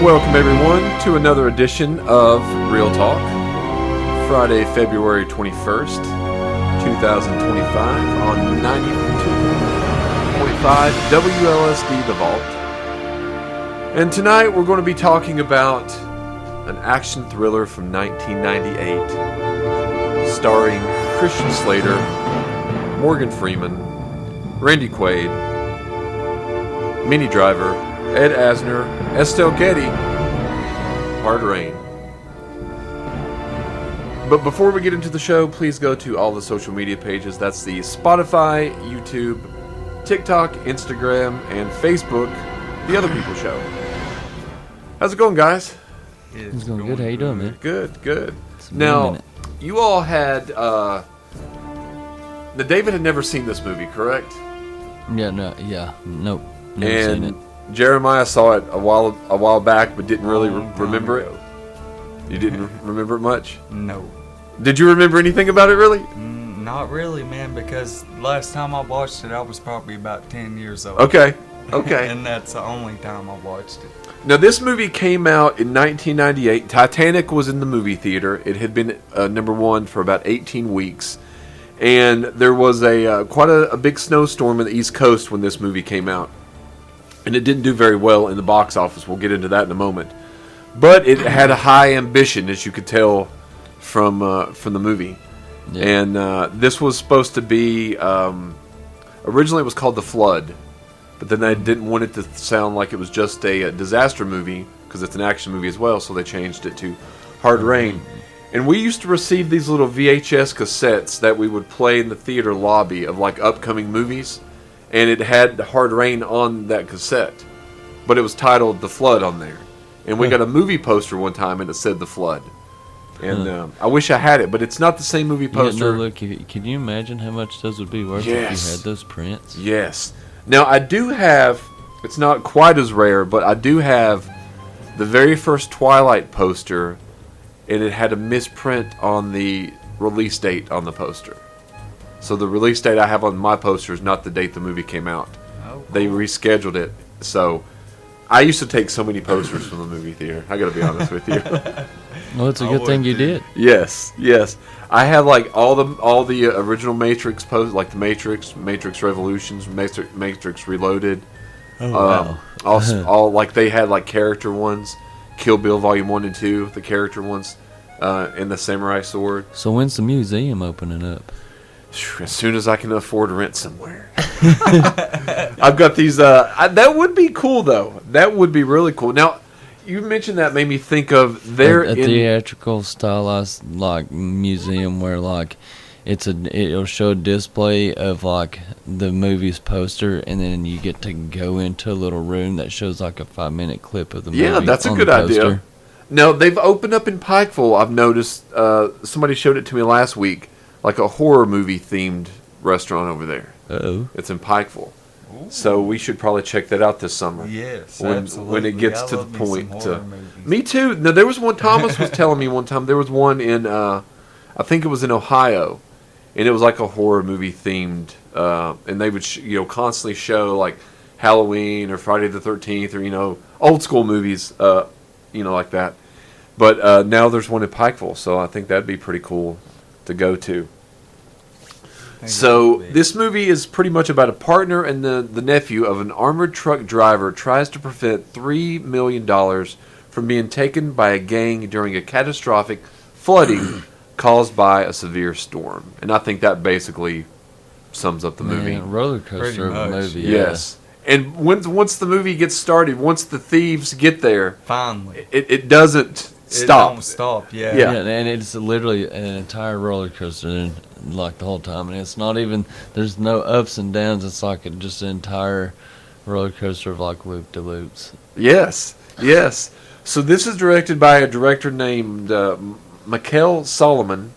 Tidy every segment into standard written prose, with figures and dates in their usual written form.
And welcome everyone to another edition of Real Talk, Friday, February 21st, 2025 on 92.5 WLSD The Vault. And tonight we're going to be talking about an action thriller from 1998 starring Christian Slater, Morgan Freeman, Randy Quaid, Minnie Driver, Ed Asner, Estelle Getty, Hard Rain. But before we get into the show, please go to all the social media pages. That's the Spotify, YouTube, TikTok, Instagram, and Facebook, The Other People Show. How's it going, guys? It's going good. How you doing, man? Good. Now, you all had... Now, David had never seen this movie, correct? Nope. Never seen it. Jeremiah saw it a while back, but didn't really remember it. You didn't remember it much? No. Did you remember anything about it, really? Not really, man, because last time I watched it, I was probably about 10 years old. Okay. And that's the only time I watched it. Now, this movie came out in 1998. Titanic was in the movie theater. It had been number one for about 18 weeks. And there was quite a big snowstorm in the East Coast when this movie came out. And it didn't do very well in the box office. We'll get into that in a moment. But it had a high ambition, as you could tell from the movie. Yeah. And this was supposed to be... originally it was called The Flood. But then they didn't want it to sound like it was just a disaster movie, because it's an action movie as well, so they changed it to Hard Rain. And we used to receive these little VHS cassettes that we would play in the theater lobby of like upcoming movies. And it had Hard Rain on that cassette. But it was titled The Flood on there. And we got a movie poster one time and it said The Flood. And I wish I had it, but it's not the same movie poster. Yeah, no, look, can you imagine how much those would be worth if you had those prints? Yes. Now, I do have, it's not quite as rare, but I do have the very first Twilight poster, and it had a misprint on the release date on the poster. So the release date I have on my poster is not the date the movie came out. Oh, cool. They rescheduled it. So I used to take so many posters from the movie theater. I got to be honest with you. Well, it's a good thing you did. Yes. I have like all the original Matrix posters, like the Matrix Revolutions, Matrix Reloaded. Oh wow! all like they had like character ones, Kill Bill Volume 1 and 2, the character ones, and the Samurai Sword. So when's the museum opening up? As soon as I can afford to rent somewhere. I've got these. That would be cool, though. That would be really cool. Now, you mentioned that made me think of a theatrical stylized like museum where like it'll show a display of like the movie's poster, and then you get to go into a little room that shows like a 5-minute clip of the movie. Yeah, that's a good idea. Now, they've opened up in Pikeville. I've noticed. Somebody showed it to me last week. Like a horror movie themed restaurant over there. Uh-oh. It's in Pikeville. Ooh. So we should probably check that out this summer. Yes, absolutely. When it gets to the point. Me too. Now, there was one, Thomas was telling me one time, there was one in, I think it was in Ohio, and it was like a horror movie themed, and they would constantly show like Halloween or Friday the 13th or, old school movies, like that. But now there's one in Pikeville, so I think that'd be pretty cool to go to. So this movie is pretty much about a partner and the nephew of an armored truck driver tries to prevent $3 million from being taken by a gang during a catastrophic flooding caused by a severe storm. And I think that basically sums up the movie. Roller coaster of a movie. Yes. And once the movie gets started, once the thieves get there, finally, it doesn't stop. It don't stop, yeah. And it's literally an entire roller coaster, like the whole time. And it's not even, there's no ups and downs. It's like just an entire roller coaster of like loop-de-loops. Yes. So this is directed by a director named Michael Solomon.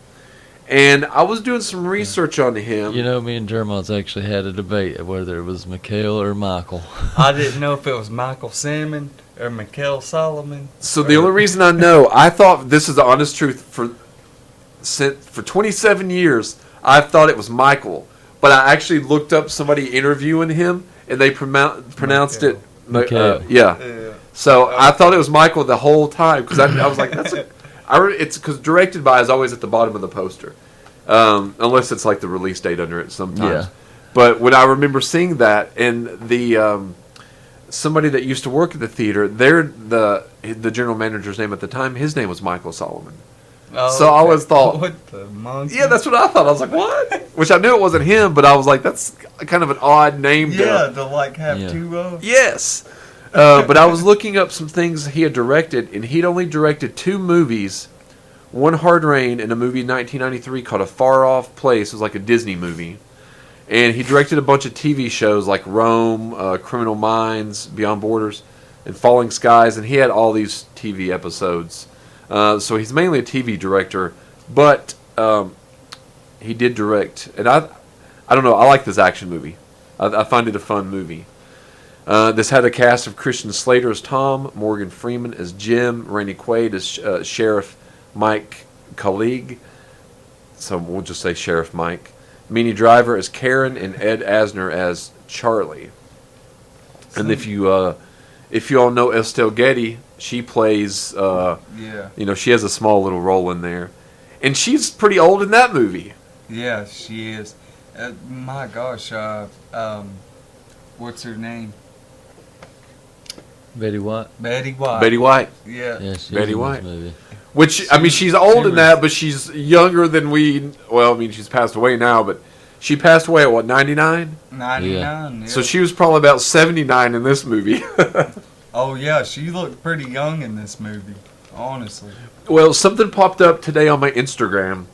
And I was doing some research on him. Me and Jeremiah's actually had a debate of whether it was Mikhail or Michael. I didn't know if it was Michael Salmon or Michael Solomon. So the only reason I know, I thought, this is the honest truth, for 27 years, I thought it was Michael. But I actually looked up somebody interviewing him, and they pronounced it. Mikhail. Yeah. So I thought it was Michael the whole time because I was like, it's because directed by is always at the bottom of the poster, unless it's like the release date under it sometimes. Yeah. But when I remember seeing that and the somebody that used to work at the theater, the general manager's name at the time, his name was Michael Solomon. Oh, So I always thought, what the monkey? yeah, that's what I thought. I was like, what? Which I knew it wasn't him, but I was like, that's kind of an odd name. To like have Yeah. two of. Yes. But I was looking up some things he had directed, and he'd only directed 2 movies, one Hard Rain and a movie in 1993 called A Far Off Place. It was like a Disney movie. And he directed a bunch of TV shows like Rome, Criminal Minds, Beyond Borders, and Falling Skies, and he had all these TV episodes. So he's mainly a TV director, but he did direct, and I don't know, I like this action movie. I find it a fun movie. This had a cast of Christian Slater as Tom, Morgan Freeman as Jim, Randy Quaid as Sheriff Mike Colleague, so we'll just say Sheriff Mike, Minnie Driver as Karen, and Ed Asner as Charlie. And if you all know Estelle Getty, she plays, she has a small little role in there. And she's pretty old in that movie. Yeah, she is. My gosh, what's her name? Betty White. Betty White. Betty White. Yeah. Yeah, she's Betty in White. this movie. Which, I mean, she's old in that, but she's younger than she's passed away now, but she passed away at what, 99? 99. Yeah. So she was probably about 79 in this movie. Oh yeah, she looked pretty young in this movie. Honestly. Well, something popped up today on my Instagram,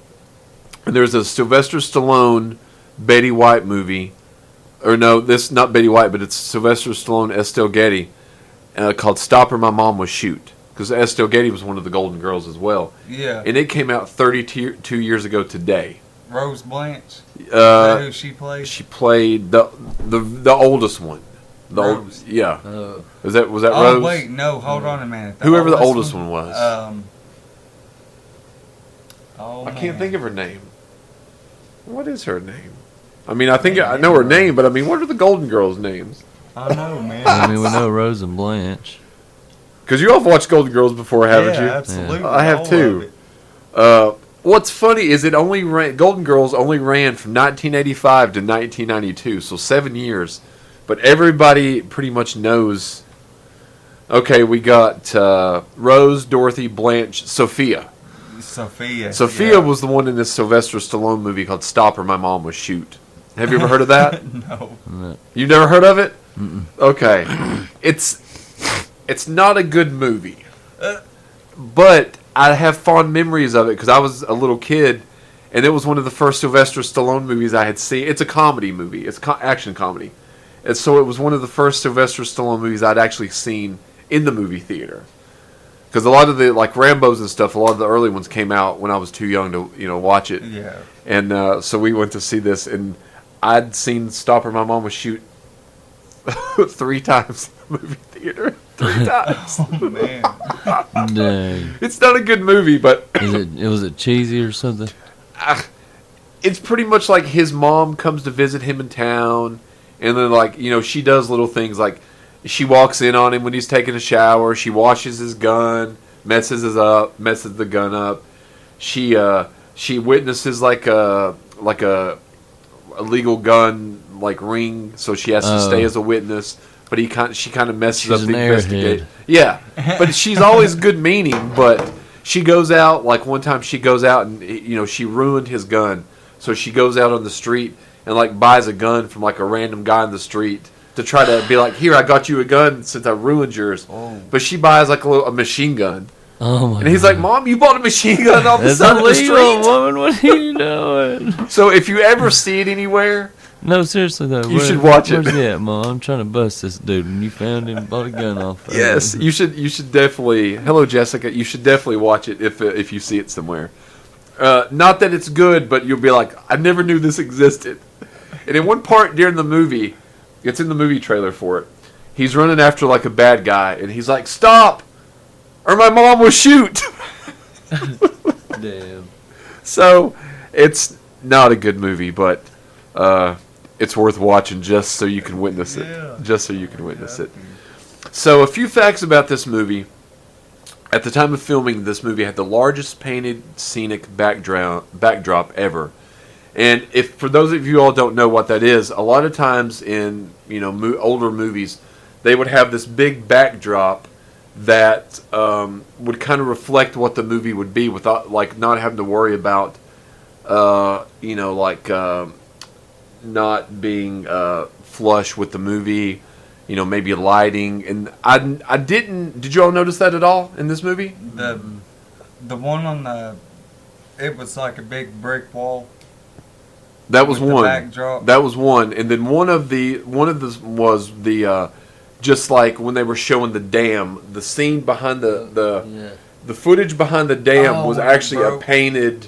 and there's a Sylvester Stallone Betty White movie, or no, this not Betty White, but it's Sylvester Stallone Estelle Getty, called "Stop or My Mom Will Shoot," because Estelle Getty was one of the Golden Girls as well, Yeah. and it came out 32 years ago today. Rose Blanche. Is that who she played? She played the oldest one. Rose. Yeah. Oh. Was that Rose? Oh wait, no, hold on a minute. Whoever the oldest one was. I can't think of her name. What is her name? I mean, I think I know her name, but I mean, what are the Golden Girls' names? I know, man. I mean, we know Rose and Blanche. Because you all have watched Golden Girls before, haven't you? Absolutely. I have all too. of it. What's funny is Golden Girls only ran from 1985 to 1992, so 7 years. But everybody pretty much knows. Okay, we got Rose, Dorothy, Blanche, Sophia. Sophia. Sophia yeah. was the one in this Sylvester Stallone movie called "Stop or My Mom Will Shoot." Have you ever heard of that? No. You've never heard of it? Mm-mm. Okay, it's not a good movie, but I have fond memories of it because I was a little kid, and it was one of the first Sylvester Stallone movies I had seen. It's a comedy movie. It's action comedy, and so it was one of the first Sylvester Stallone movies I'd actually seen in the movie theater. Because a lot of the like Rambos and stuff, a lot of the early ones came out when I was too young to watch it. Yeah. And so we went to see this, and I'd seen "Stop or My Mom Will Shoot" 3 times in the movie theater. 3 times. Oh man. Dang. It's not a good movie, but Was it cheesy or something? it's pretty much like his mom comes to visit him in town, and then she does little things like she walks in on him when he's taking a shower. She washes his gun, messes the gun up. She witnesses like a illegal gun ring, so she has to stay as a witness. But she kind of messes up the investigation. Yeah, but she's always good meaning. But she goes out one time. She goes out and she ruined his gun, so she goes out on the street and buys a gun from a random guy in the street to try to be like, here, I got you a gun since I ruined yours. Oh. But she buys a machine gun. Oh my! And he's like, Mom, you bought a machine gun off the side of the street. Woman, what are you doing? So if you ever see it anywhere, no, seriously though, you should watch it. Where's he at, Mom? I'm trying to bust this dude, and you found him, bought a gun off. Yes, you should definitely. Hello, Jessica. You should definitely watch it if you see it somewhere. Not that it's good, but you'll be like, I never knew this existed. And in one part during the movie, it's in the movie trailer for it. He's running after a bad guy, and he's like, "Stop, or my mom will shoot." Damn. So it's not a good movie, but it's worth watching just so you can witness it. Yeah. Just so you can witness it. So a few facts about this movie. At the time of filming, this movie had the largest painted scenic backdrop ever. And if for those of you all don't know what that is, a lot of times in older movies, they would have this big backdrop that would kind of reflect what the movie would be without not having to worry about not being flush with the movie. Maybe lighting, and I didn't. Did you all notice that at all in this movie? The one on it was like a big brick wall. That was with the one. backdrop. That was one, and then one of the was the just like when they were showing the dam, the scene behind the footage behind the dam was when it actually a broke. painted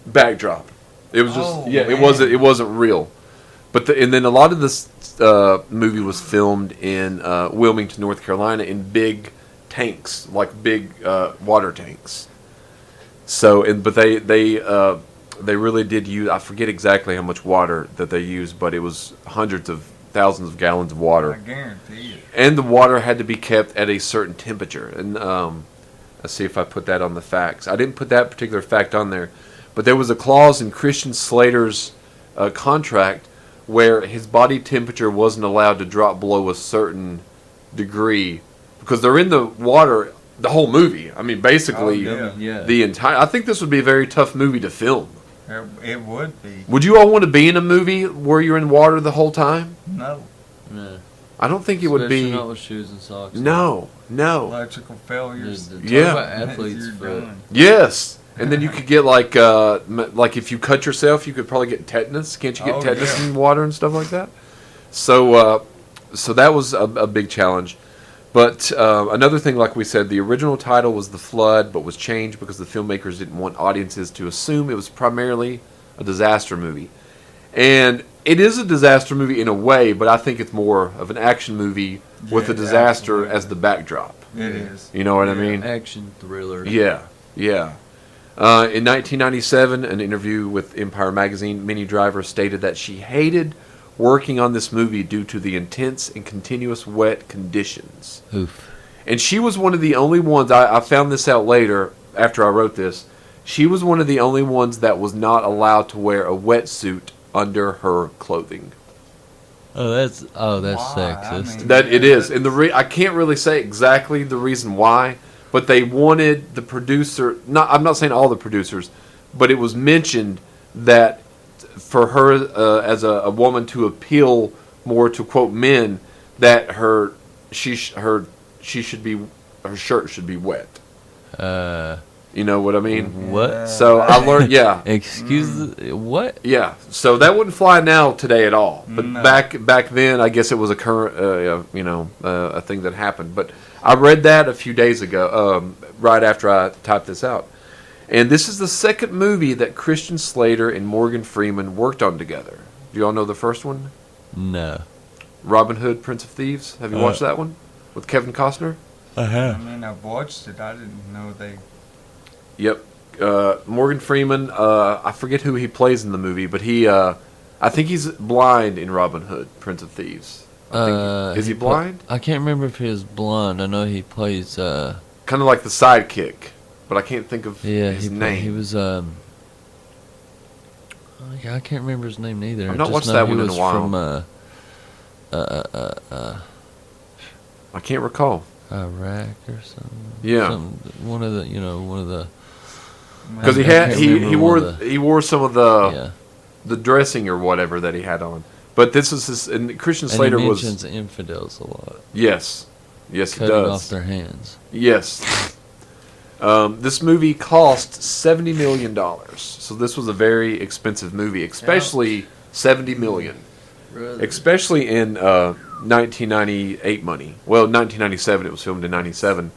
backdrop. It was just Man. it wasn't real, but and then a lot of this movie was filmed in Wilmington, North Carolina, in big tanks, like big water tanks. So, but they really did use, I forget exactly how much water that they used, but it was hundreds of thousands of gallons of I water. guarantee it. And the water had to be kept at a certain temperature. And let's see if I put that on the facts. I didn't put that particular fact on there, but there was a clause in Christian Slater's contract where his body temperature wasn't allowed to drop below a certain degree because they're in the water the whole movie. I mean, basically, Yeah. the entire. I think this would be a very tough movie to film. It would be. Would you all want to be in a movie where you're in water the whole time? No. No. I don't think it would Especially be. not with shoes and socks. No. Electrical failures. Yeah. Talk about athlete's You're foot. done. Yes. And then you could get like if you cut yourself, you could probably get tetanus. Can't you get Oh, tetanus yeah. in water and stuff like that? So that was a big challenge. But another thing, like we said, the original title was The Flood, but was changed because the filmmakers didn't want audiences to assume it was primarily a disaster movie. And it is a disaster movie in a way, but I think it's more of an action movie with Yeah, a disaster absolutely. as the backdrop. It is. You know what I Yeah. mean? Action thriller. Yeah, yeah. In 1997, an interview with Empire Magazine, Minnie Driver stated that she hated working on this movie due to the intense and continuous wet conditions. Oof. And she was one of the only ones, I found this out later after I wrote this, she was one of the only ones that was not allowed to wear a wetsuit under her clothing. Oh, that's Why? sexist. I mean- That it Yeah, is, and I can't really say exactly the reason why, but they wanted the producer. I'm not saying all the producers, but it was mentioned that for her as a woman to appeal more to quote men, that her shirt should be wet. You know what I mean? What? So I learned, yeah. Excuse what? Yeah, so that wouldn't fly now today at all. But No. back then, I guess it was a current, a thing that happened. But I read that a few days ago, right after I typed this out. And this is the second movie that Christian Slater and Morgan Freeman worked on together. Do you all know the first one? No. Robin Hood, Prince of Thieves. Have you watched that one with Kevin Costner? I mean, I've watched it. I didn't know they. Yep. Morgan Freeman, I forget who he plays in the movie, but I think he's blind in Robin Hood, Prince of Thieves. Is he blind? I can't remember if he was blind. I know he plays. Kind of like the sidekick, but I can't think of Yeah, his he name. He was. Oh, yeah, I can't remember his name either. I've not I just watched know that he one in a was while. From I can't recall. Iraq or something. Yeah. One of the. Because I can't remember he wore some of the yeah. the dressing or whatever that he had on. But this is his, and Christian Slater and he was mentions infidels a lot. yes, he Cutting does. off their hands. Yes. This movie cost $70 million. So this was a very expensive movie, especially $70 million. Especially in 1998 money. Well, 1997, it was filmed in 97.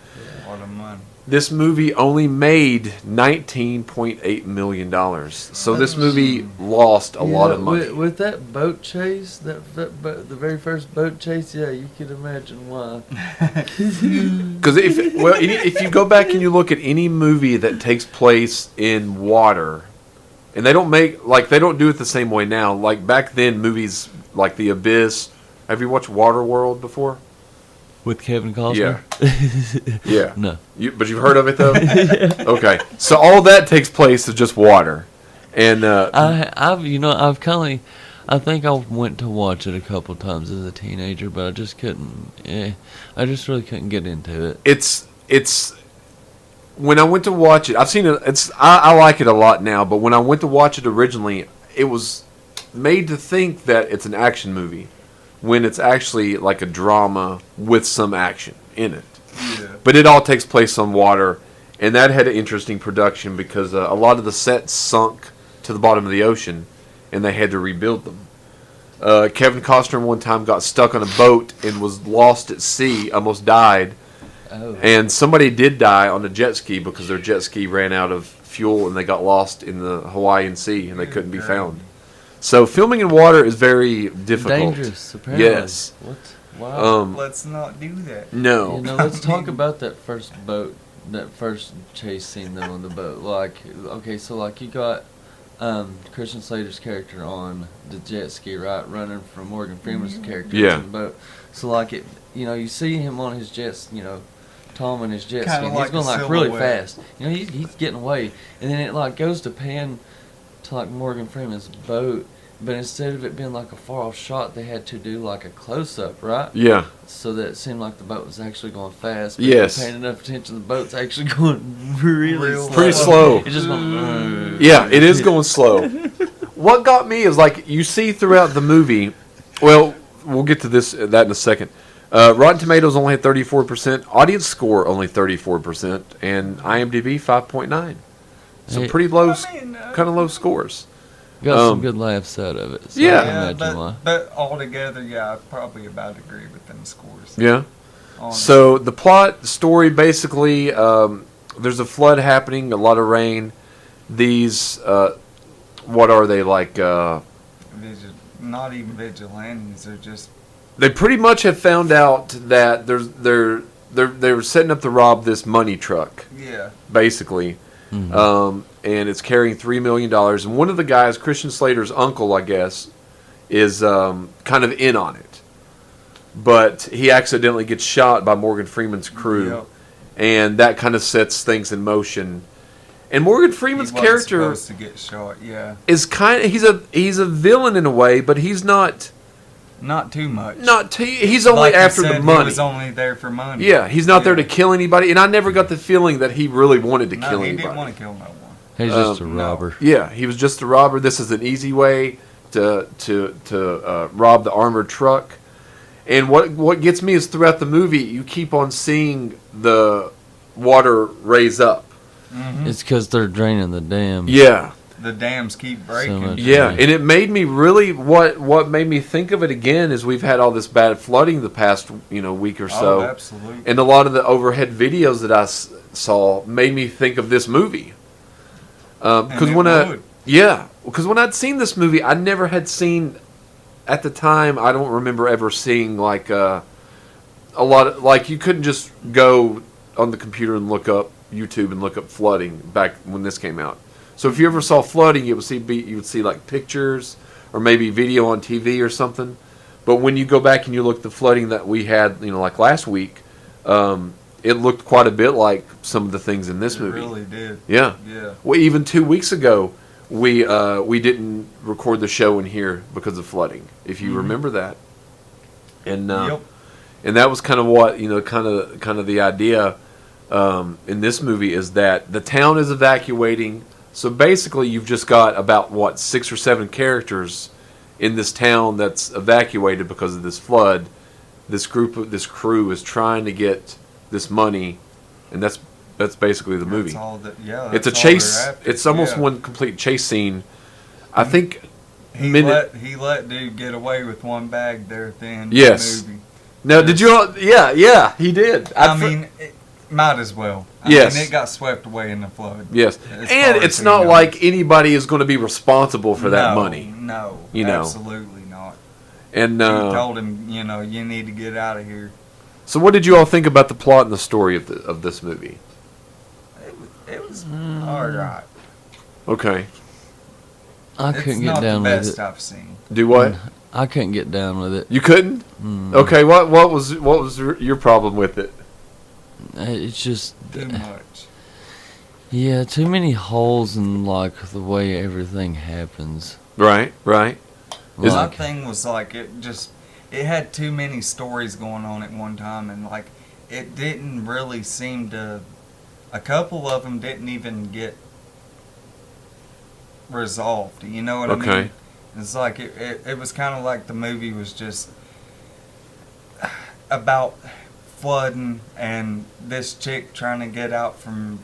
What a money. This movie only made $19.8 million. So this movie lost a lot of money. With that boat chase, the very first boat chase, yeah, you could imagine why. Because if you go back and you look at any movie that takes place in water, and they don't do it the same way now. Like back then, movies like The Abyss. Have you watched Waterworld before? With Kevin Costner? Yeah. No. But you've heard of it though. Okay, so all that takes place is just water, and I've kind of, I think I went to watch it a couple times as a teenager, but I just couldn't. I just really couldn't get into it. it's when I went to watch it, I've seen it. I like it a lot now, but when I went to watch it originally, it was made to think that it's an action movie, when it's actually like a drama with some action in it. Yeah. But it all takes place on water, and that had an interesting production because a lot of the sets sunk to the bottom of the ocean, and they had to rebuild them. Kevin Costner one time got stuck on a boat and was lost at sea, almost died. Oh. And somebody did die on a jet ski because their jet ski ran out of fuel and they got lost in the Hawaiian Sea and they couldn't be found. So filming in water is very difficult. Dangerous, apparently. Yes. What? Wow. Let's not do that. No. Let's talk about that first chase scene though on the boat. Like, okay, so like you got Christian Slater's character on the jet ski, right, running from Morgan Freeman's character on the boat. So like you see him on his jet, Tom on his jet ski, and he's going like really fast. He's getting away, and then it like goes to pan to like Morgan Freeman's boat. But instead of it being like a far-off shot, they had to do like a close-up, right? Yeah. So that it seemed like the boat was actually going fast. But Yes. if you paid enough attention, the boat's actually going really slow. Pretty slow. It's just going... Yeah, it is going slow. What got me is like you see throughout the movie. Well, we'll get to that in a second. Rotten Tomatoes only had 34%. Audience score only 34%, and IMDb 5.9. So Hey. pretty low, kind of low scores. Got some good laughs out of it. So Yeah. I can imagine why. but altogether, I probably about agree with them scores. Yeah. Honestly. So the plot, the story, basically, there's a flood happening, a lot of rain. These, what are they like? Not even vigilantes. They're just They pretty much have found out that they were setting up to rob this money truck, basically, and it's carrying $3 million. And one of the guys, Christian Slater's uncle, I guess, is kind of in on it, but he accidentally gets shot by Morgan Freeman's crew. Yep. And that kind of sets things in motion. And Morgan Freeman's he wasn't character supposed to get shot. Yeah, is he's a villain in a way, but he's not too much. he's only Like you after said, the money. He was only there for money. Yeah, he's not there to Yeah. kill anybody, and I never got the feeling that he really wanted to No, kill he anybody. didn't want to kill no one. He's just a no. robber. Yeah, he was just a robber. This is an easy way to rob the armored truck. And what gets me is throughout the movie, you keep on seeing the water raise up. Mm-hmm. It's because they're draining the dam. Yeah. The dams keep breaking. much. Yeah, and it made me really what made me think of it again is we've had all this bad flooding the past week or so, Absolutely. and a lot of the overhead videos that I saw made me think of this movie. Because when I'd seen this movie, I never had seen at the time. I don't remember ever seeing like a lot of like you couldn't just go on the computer and look up YouTube and look up flooding back when this came out. So if you ever saw flooding, you would see like pictures or maybe video on TV or something. But when you go back and you look at the flooding that we had, like last week, it looked quite a bit like some of the things in this movie. It really did. Yeah. Yeah. Well, even 2 weeks ago, we didn't record the show in here because of flooding. If you remember that, and and that was kind of what kind of the idea in this movie is that the town is evacuating. So basically, you've just got about 6 or 7 characters in this town that's evacuated because of this flood. This crew is trying to get this money, and that's basically the movie. That's all that, yeah, It's a that's all chase. they're after. It's almost Yeah. one complete chase scene. I think. He let dude get away with one bag there at the end of Yes. the movie. Now, did you all? Yeah, he did. I mean, it might as well. I Yes. mean, it got swept away in the flood. Yes, As and far it's as not he knows. like anybody is going to be responsible for that No, money. No, You know. absolutely not. And He told him, you need to get out of here. so, what did you all think about the plot and the story of this movie? It was all right. Okay, I It's couldn't not get down the with best it. I've seen. do what? I couldn't get down with it. You couldn't? Mm. Okay, what was your problem with it? It's just Too much. yeah, too many holes in like the way everything happens. Right. Is- My Like, thing was like it had too many stories going on at one time, and like it didn't really seem to. A couple of them didn't even get resolved. You know what I Okay. mean? It's like it was kind of like the movie was just about flooding and this chick trying to get out from.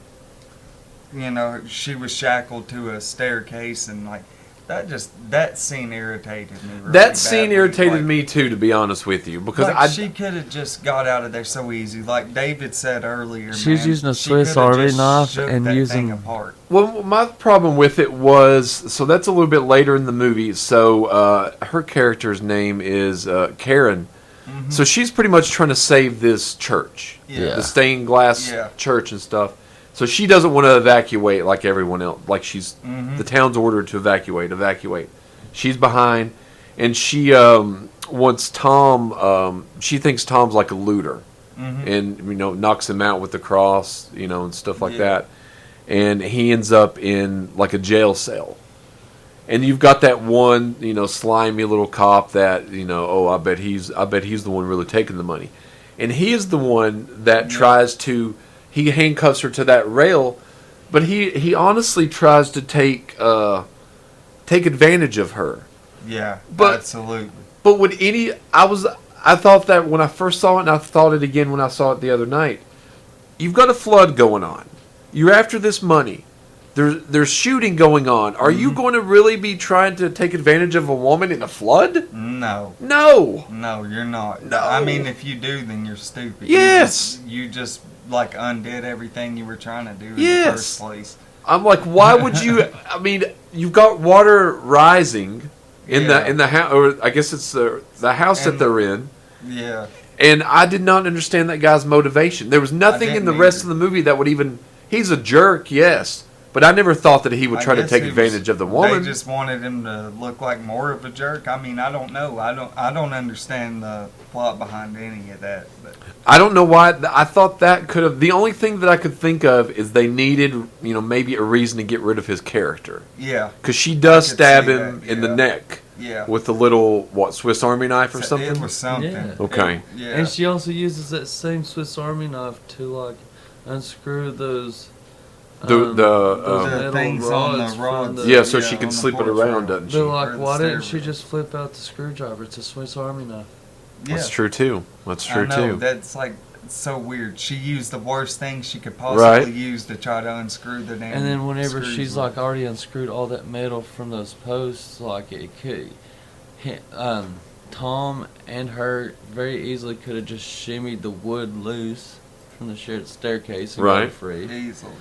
You know, she was shackled to a staircase, and like that scene irritated me. Really That scene badly. irritated Like, me too, to be honest with you, because like I she could have just got out of there so easy. Like David said earlier, She's man, using a she Swiss coulda Army just knife shook and that using- thing apart. well, my problem with it was, so that's a little bit later in the movie. So her character's name is Karen. Mhm. So she's pretty much trying to save this church, Yeah. the stained glass Yeah. church and stuff. So she doesn't want to evacuate like everyone else. Like Mhm. the town's ordered to evacuate. She's behind, and she wants Tom. She thinks Tom's like a looter, Mhm. and knocks him out with the cross, and stuff like Yeah. that. And he ends up in like a jail cell. And you've got that one, slimy little cop that, I bet he's the one really taking the money. And he is the one that Yeah. tries to, he handcuffs her to that rail, but he honestly tries to take advantage of her. Yeah, But- absolutely. But would I thought that when I first saw it, and I thought it again when I saw it the other night. You've got a flood going on. You're after this money. There's shooting going on. Are you going to really be trying to take advantage of a woman in a flood? No, No. you're not. No. I mean, if you do, then you're stupid. Yes. You just like undid everything you were trying to do in the Yes. first place. I'm like, why would you? I mean, you've got water rising in Yeah. the house, or I guess it's the house that And- they're in. Yeah. And I did not understand that guy's motivation. There was nothing in the didn't rest either. of the movie that would even. He's a jerk, yes, but I never thought that he would I try to guess take it was- advantage of the woman. They just wanted him to look like more of a jerk. I mean, I don't know. I don't understand the plot behind any of that. But I don't know why. I thought that could have. The only thing that I could think of is they needed, maybe a reason to get rid of his character, yeah, because she does I could stab see him that, in the yeah. neck yeah. with the little Swiss Army knife or It something. was something. Yeah. Okay. Yeah. And she also uses that same Swiss Army knife to like unscrew those. The those The metal things on the rods from rods. the- yeah, so she yeah, can on the slip it porch around, rail. doesn't she? They're like, Or the why didn't stair she just flip out the screwdriver? It's a Swiss Army knife. Yeah. That's true too. That's I true know, too. that's like so weird. She used the worst thing she could possibly Right. use to try to unscrew the damn. And then whenever screws she's with like it. already unscrewed all that metal from those posts, like it could, Tom and her very easily could have just shimmied the wood loose from the shared staircase and got Right. it free. easily.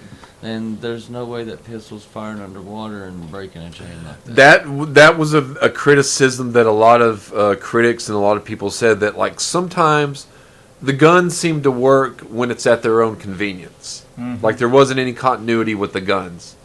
And there's no way that pistol's firing underwater and breaking a chain like that. That was a criticism that a lot of critics and a lot of people said, that like sometimes the guns seem to work when it's at their own convenience. Mhm. Like there wasn't any continuity with the guns.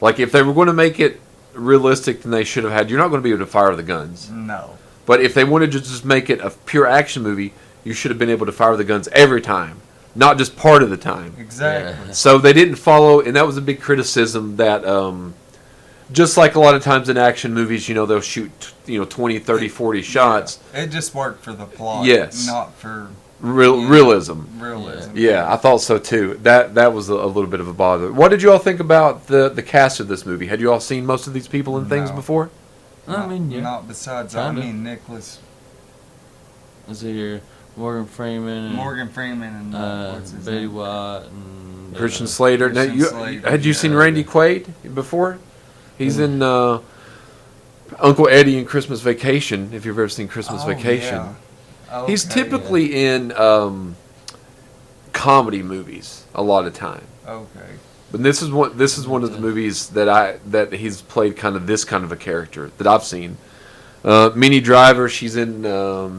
Like if they were going to make it realistic, then they should have had. You're not going to be able to fire the guns. No. But if they wanted to just make it a pure action movie, you should have been able to fire the guns every time, not just part of the time. Exactly. Yeah. So they didn't follow, and that was a big criticism that, just like a lot of times in action movies, they'll shoot, 20, 30, 40 shots. Yeah. It just worked for the plot. Yes. Not for Realism. realism. Yeah, I thought so too. That was a little bit of a bother. What did you all think about the cast of this movie? Had you all seen most of these people and things No. before? I mean, yeah. Not besides, Kinda. Nicholas, Is it here Morgan Freeman and Morgan Freeman, and what's his Betty name? White and Christian Slater. Now, Christian Slater, had you seen yeah. Randy Quaid before? He's in Uncle Eddie in Christmas Vacation. If you've ever seen Christmas Oh, Vacation. yeah. He's Okay, typically in comedy movies a lot of time. Okay. But this is one of the movies that he's played kind of this kind of a character that I've seen. Minnie Driver, she's in a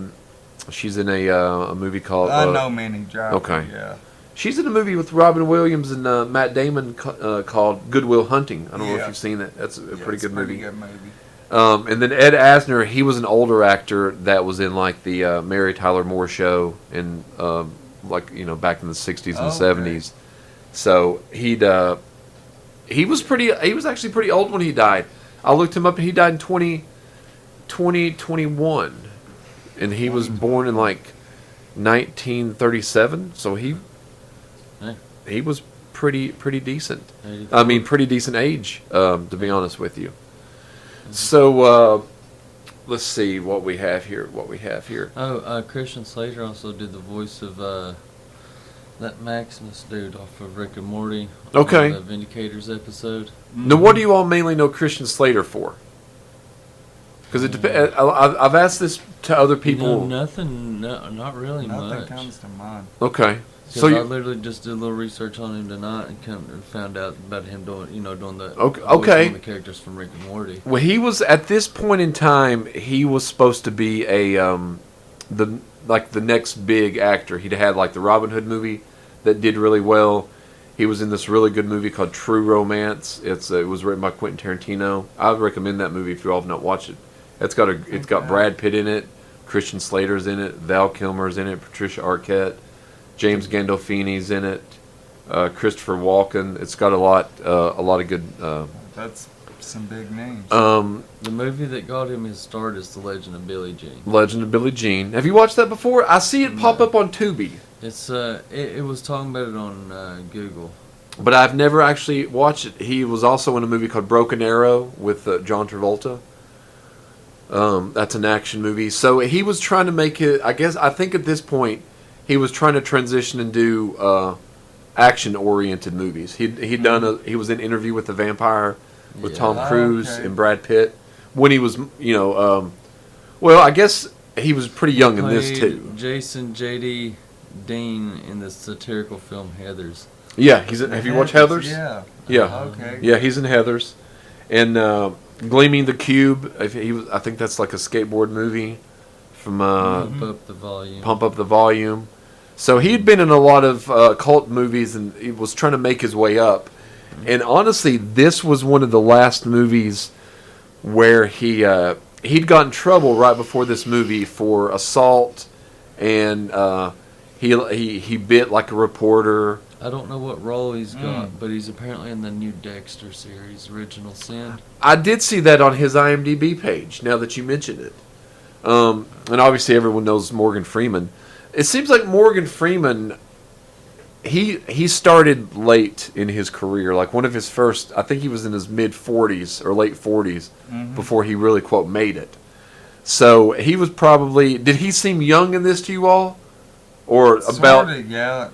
movie called. I know Minnie Driver. okay. Yeah. She's in a movie with Robin Williams and Matt Damon called Good Will Hunting. I don't know if Yeah. you've seen it. That's a Yeah, pretty it's a good movie. Pretty good movie. And then Ed Asner, he was an older actor that was in like the Mary Tyler Moore Show and like back in the '60s and '70s. So he was actually pretty old when he died. I looked him up and he died in 2021, and he was born in like 1937. So he was pretty decent. Pretty decent age, to be honest with you. So let's see what we have here. Christian Slater also did the voice of that Maximus dude off of Rick and Morty. Okay. The Vindicators episode. Now, what do you all mainly know Christian Slater for? Because it depends. I've asked this to other people. Nothing. No, not really much. Nothing comes to mind. Okay. So I literally just did a little research on him tonight and found out about him doing the okay. One of the characters from Rick and Morty. Well, he was at this point in time. He was supposed to be the next big actor. He'd had like the Robin Hood movie that did really well. He was in this really good movie called True Romance. It was written by Quentin Tarantino. I would recommend that movie if you all have not watched it. It's got Brad Pitt in it, Christian Slater's in it, Val Kilmer's in it, Patricia Arquette, James Gandolfini's in it, Christopher Walken. It's got a lot of good. That's some big names. The movie that got him his start is The Legend of Billie Jean. Legend of Billie Jean. Have you watched that before? I see it pop up on Tubi. It's it was talking about it on Google. But I've never actually watched it. He was also in a movie called Broken Arrow with John Travolta. That's an action movie. So he was trying to make it. I think at this point he was trying to transition and do action-oriented movies. He was in Interview with the Vampire with Tom Cruise and Brad Pitt when he was well, I guess he was pretty young in this too. Jason J.D. Dean in the satirical film Heathers. Yeah, have you watched Heathers? Yeah. Okay. Yeah, he's in Heathers, and Gleaming the Cube. I think that's like a skateboard movie from Pump Up the Volume. Pump Up the Volume. So he'd been in a lot of cult movies, and he was trying to make his way up. And honestly, this was one of the last movies where he'd got in trouble right before this movie for assault, and he bit like a reporter. I don't know what role he's got, but he's apparently in the new Dexter series, Original Sin. I did see that on his IMDb page, now that you mentioned it. And obviously everyone knows Morgan Freeman. It seems like Morgan Freeman, he started late in his career. Like one of his first, I think he was in his mid-40s or late 40s before he really, quote, made it. So he was probably, did he seem young in this to you all? Or about... Sorta, yeah.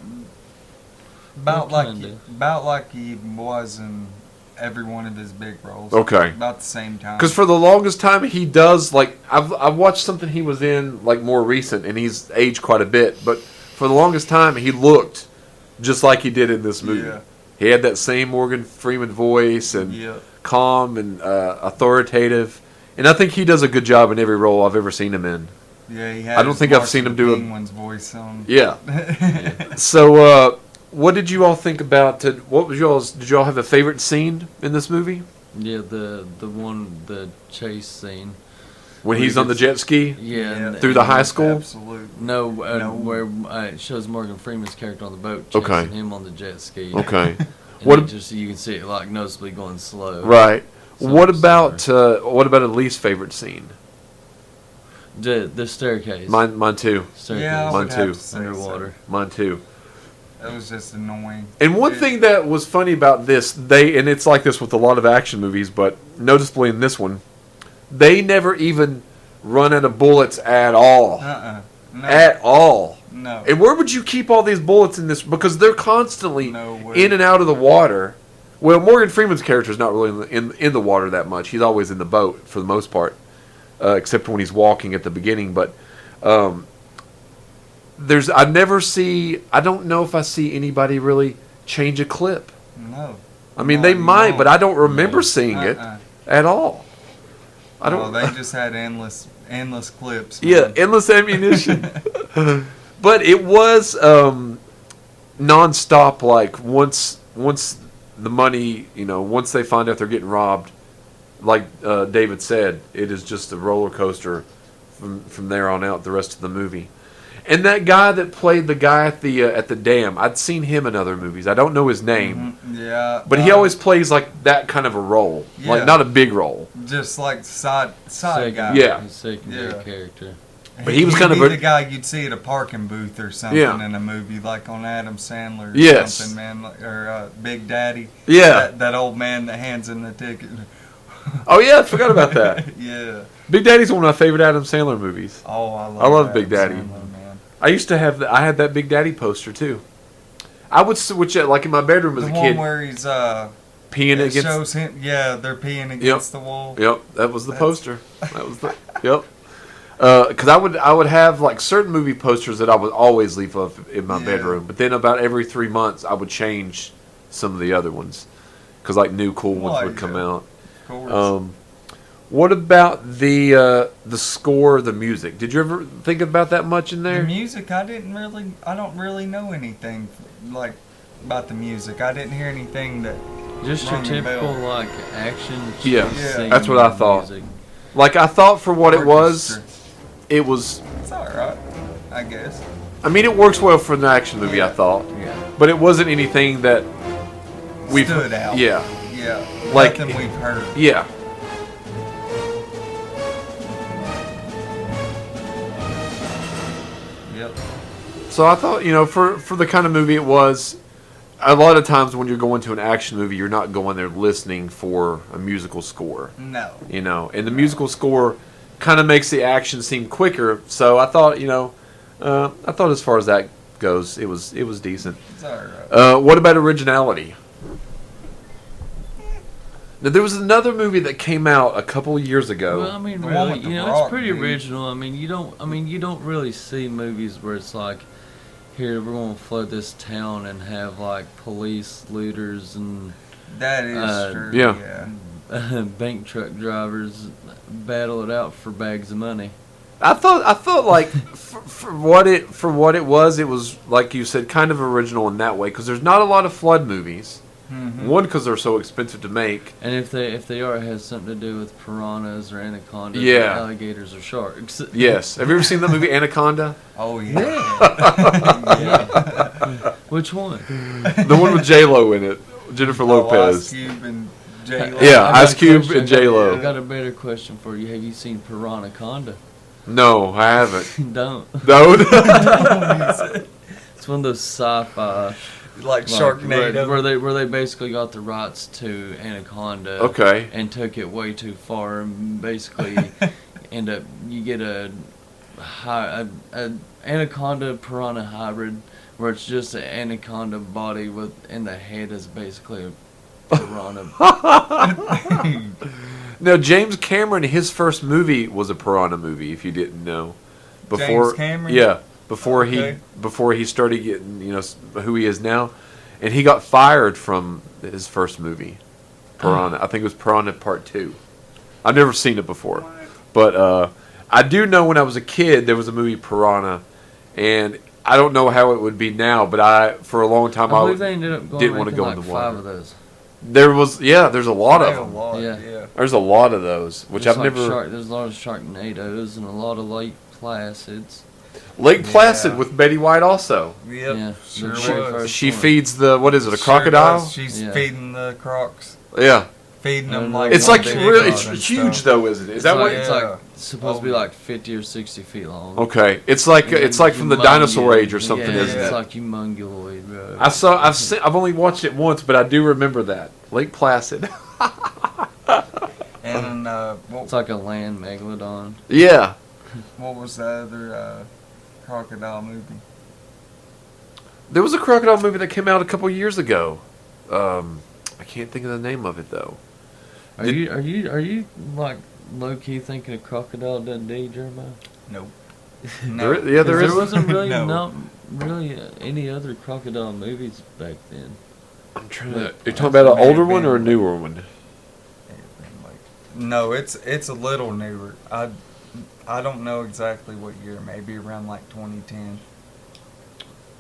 About like he was in every one of his big roles. Okay. About the same time. Because for the longest time, he does, like, I've watched something he was in, like, more recent, and he's aged quite a bit. But for the longest time, he looked just like he did in this movie. Yeah. He had that same Morgan Freeman voice and calm and authoritative. And I think he does a good job in every role I've ever seen him in. Yeah, he had I don't think I've seen him do Penguin's voice on. Yeah. So, what did you all think about? Did you all have a favorite scene in this movie? Yeah, the chase scene when he's on the jet ski. Yeah, through the high school. Absolutely. No, where it shows Morgan Freeman's character on the boat chasing him on the jet ski. Okay. And you can see it like noticeably going slow. Right. What about a least favorite scene? The staircase. Mine too. Staircase. Yeah, Mine too. Underwater. Mine too. That was just annoying. And one thing that was funny about this, and it's like this with a lot of action movies, but noticeably in this one, they never even run out of bullets at all. No. At all. No. And where would you keep all these bullets in this? Because they're constantly in and out of the water. Well, Morgan Freeman's character is not really in the water that much. He's always in the boat for the most part, except when he's walking at the beginning. But I don't know if I see anybody really change a clip. No. I mean, they might, but I don't remember seeing it at all. They just had endless clips. Man. Yeah, endless ammunition. But it was nonstop. Like once the money, once they find out they're getting robbed, like David said, it is just a roller coaster from there on out. The rest of the movie, and that guy that played the guy at the dam, I'd seen him in other movies. I don't know his name, Yeah. but he always plays like that kind of a role, Yeah. like not a big role. just like side Second, guy. Yeah. his secondary Yeah. character. But he was kind of He'd be a- the guy you'd see at a parking booth or something Yeah. in a movie, like on Adam Sandler or Yes. something, man, or Big Daddy. Yeah. That old man that hands in the ticket. Oh yeah, I forgot about that. Yeah. Big Daddy's one of my favorite Adam Sandler movies. Oh, I love Adam Big Daddy. Sandler, man. I used to have I had that Big Daddy poster too. I would switch it like in my bedroom as The a one kid, where he's peeing it against. shows him. Yeah, they're peeing against the wall. Yep, that was the That's- poster. That was the yep. Because I would have like certain movie posters that I would always leave up in my Yeah. bedroom, but then about every 3 months I would change some of the other ones because like new cool ones Well, would come yeah. out. Of course. What about the score, the music? Did you ever think about that much in The there? music, I don't really know anything like about the music. I didn't hear anything that. Just your Rung the bell. typical like action. Yeah. scene That's what I thought. music. Like I thought for what it was, Orchestra. it was. It's alright, I guess. I mean, it works well for an action movie. I Yeah. thought, Yeah. but it wasn't anything that we Stood out. Yeah, Yeah. Like- Nothing we've heard. yeah. Yep. So I thought, for the kind of movie it was, a lot of times when you're going to an action movie, you're not going there listening for a musical score, No. and the musical score kind of makes the action seem quicker. So I thought, I thought as far as that goes, it was decent. It's alright. What about originality? Now, there was another movie that came out a couple years ago. Well, I mean, The one really, with the it's Rock, pretty dude. original. I mean, you don't really see movies where it's like, here we're gonna flood this town and have like police, looters, and That is true. yeah. Yeah. bank truck drivers battle it out for bags of money. I thought like for what it was like you said, kind of original in that way because there's not a lot of flood movies. Mhm. One, because they're so expensive to make. And if they are, it has something to do with piranhas or anacondas, or Yeah. alligators or sharks. Yes. Have you ever seen the movie Anaconda? Oh yeah. Which one? The one with J Lo in it, Jennifer Oh, Ice Lopez. Cube and J-Lo. Yeah, I got Ice a Cube question. and J-Lo. I got a better question for you. Have you seen Piranaconda? No, I haven't. Don't. No. It's one of those sci-fi. Like Sharknado. where they basically got the rights to Anaconda. Okay. And took it way too far, and basically you get a anaconda piranha hybrid, where it's just an anaconda body and the head is basically a piranha. Now, James Cameron, his first movie was a piranha movie. If you didn't know, James Cameron? yeah, before Okay. he started getting who he is now, and he got fired from his first movie, Piranha. I think it was Piranha Part 2. I've never seen it before, but I do know when I was a kid there was a movie Piranha, and I don't know how it would be now, but for a long time I I believe they ended up going didn't want to making go like in the 5 water. of those. There's a lot of them. Yeah. Yeah. There's a lot of those, which There's I've like never. There's a lot of Sharknadoes and a lot of Lake Placids. Lake Placid Yeah. with Betty White also. Yep. Yeah, Sure the was. very first She one. feeds what is it, a Sure crocodile? does. She's Yeah. feeding the crocs. Yeah. Feeding I don't them know. like It's one like big really, it's and huge stuff. though, isn't it? Is It's that like, what? it's Yeah. like supposed to be Oh. like 50 or 60 feet long. Okay, it's like from the dinosaur age or something, yeah, isn't it's it? like humongouloid. Bro. I've only watched it once, but I do remember that Lake Placid. And It's like a land megalodon. Yeah, what was the other crocodile movie? there was a crocodile movie that came out a couple years ago. I can't think of the name of it though. Are you like low key thinking of Crocodile Dundee, Jeremiah? Nope. There is. There wasn't really No. not really any other crocodile movies back then. I'm trying to. You're talking about an older one or a newer one? No, it's a little newer. I don't know exactly what year. Maybe around like 2010.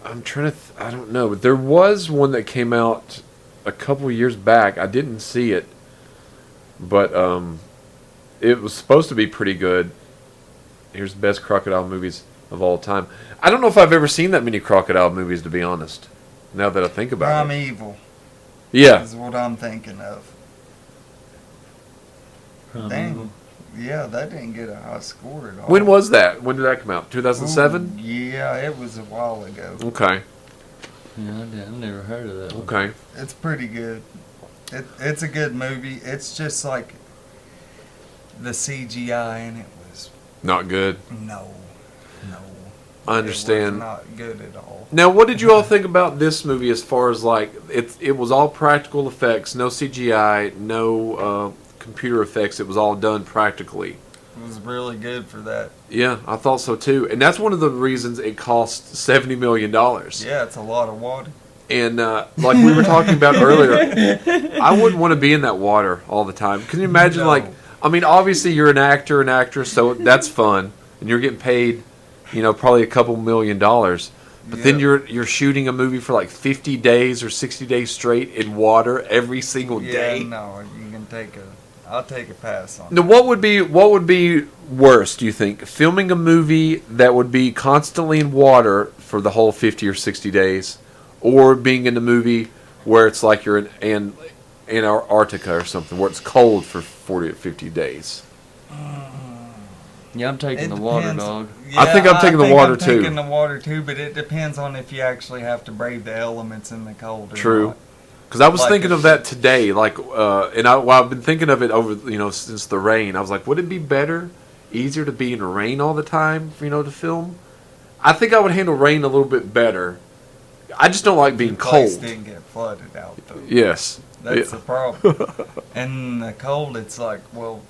I'm trying to. I don't know, but there was one that came out a couple years back. I didn't see it. but it was supposed to be pretty good. Here's the best crocodile movies of all time. I don't know if I've ever seen that many crocodile movies, to be honest. Now that I think about it. Primeval Yeah. is what I'm thinking of. Dang. Yeah, that didn't get a high score at all. When was that? When did that come out? 2007? Yeah, it was a while ago. Okay. Yeah, I've never heard of that one. Okay. It's pretty good. It's a good movie. It's just like the CGI in it was Not good. no. I understand. It was not good at all. Now, what did you all think about this movie as far as like it was all practical effects, no CGI, no computer effects. It was all done practically. It was really good for that. Yeah, I thought so too. And that's one of the reasons it cost $70 million. Yeah, it's a lot of water. And like we were talking about earlier, I wouldn't want to be in that water all the time. Can you imagine, No. like, I mean, obviously you're an actor, an actress, so that's fun. And you're getting paid, probably a couple $1 million. But then Yeah. you're shooting a movie for like 50 days or 60 days straight in water every single Yeah, day. no, you can I'll take a pass on Now, what would be worse, do you think? Filming a movie that would be constantly in water for the whole 50 or 60 days, or being in a movie where it's like you're in Antarctica or something, where it's cold for 40 or 50 days? Yeah, I'm taking It the water, depends. dog. I think I'm taking the water, too. I'm taking the water too, but it depends on if you actually have to brave the elements in the cold or True. not. Because I was Like thinking a- of that today, like, I've been thinking of it over, since the rain. I was like, would it be easier to be in the rain all the time, to film? I think I would handle rain a little bit better. I just don't like being The place cold. didn't get flooded out though. Yes. That's Yeah. the problem. And the cold, it's like, well,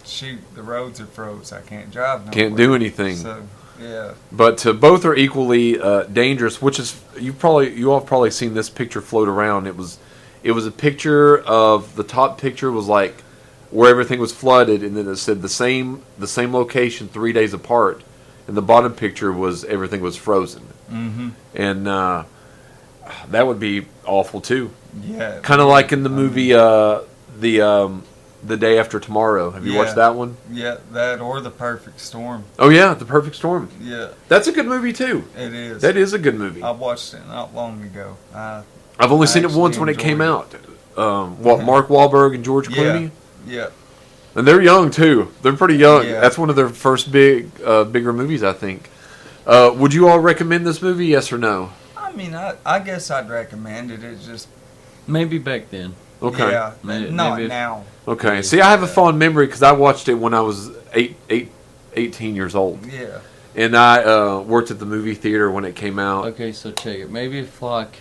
shoot, the roads are froze. I can't drive nowhere. Can't do anything. So, yeah. But both are equally dangerous. Which is you all have probably seen this picture float around. It was a picture of the top picture was like where everything was flooded, and then it said the same location 3 days apart, and the bottom picture was everything was frozen, Mm-hmm. and that would be awful too. Yeah. Kind of like in the movie The Day After Tomorrow. Have you Yeah. watched that one? Yeah, that or The Perfect Storm. Oh yeah, The Perfect Storm. Yeah, That's a good movie too. it is. That is a good movie. I watched it not long ago. I've only I seen it actually once when it came enjoyed out. Mark Wahlberg and George Clooney, Yeah. and they're young too. They're pretty young. Yeah. That's one of their first bigger movies, I think. Would you all recommend this movie? Yes or no? I mean, I guess I'd recommend it. It's just, Maybe back then. Okay. yeah, Maybe- not maybe if- now. Okay. See, I have a fond memory because I watched it when I was 18 years old, Yeah. and I worked at the movie theater when it came out. Okay, so check it. Maybe if like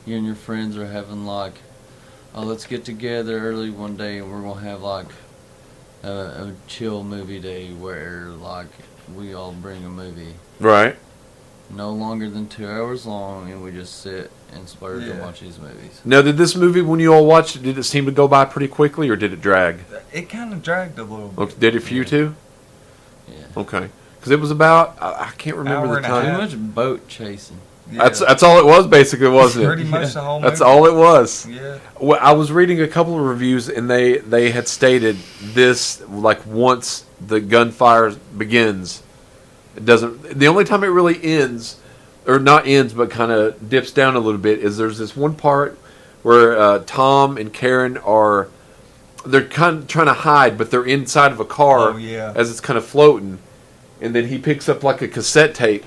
you and your friends are having like, oh, let's get together early one day and we're gonna have like a chill movie day where like we all bring a movie Right. no longer than 2 hours long and we just sit and splurge and Yeah. watch these movies. Now, did this movie, when you all watched it, did it seem to go by pretty quickly, or did it drag? It kind of dragged a little bit. Okay, did it for you Yeah. too? Yeah. Okay. Because it was about I can't remember Hour the and a time. Too half. much boat chasing. Yeah. That's all it was, basically, wasn't it? pretty much the whole movie. That's all it was. Yeah. Well, I was reading a couple of reviews, and they had stated this, like, once the gunfire begins, it doesn't. The only time it really ends, or not ends, but kind of dips down a little bit, is there's this one part where Tom and Karen they're kind of trying to hide, but they're inside of a car Oh, yeah. as it's kind of floating, and then he picks up like a cassette tape,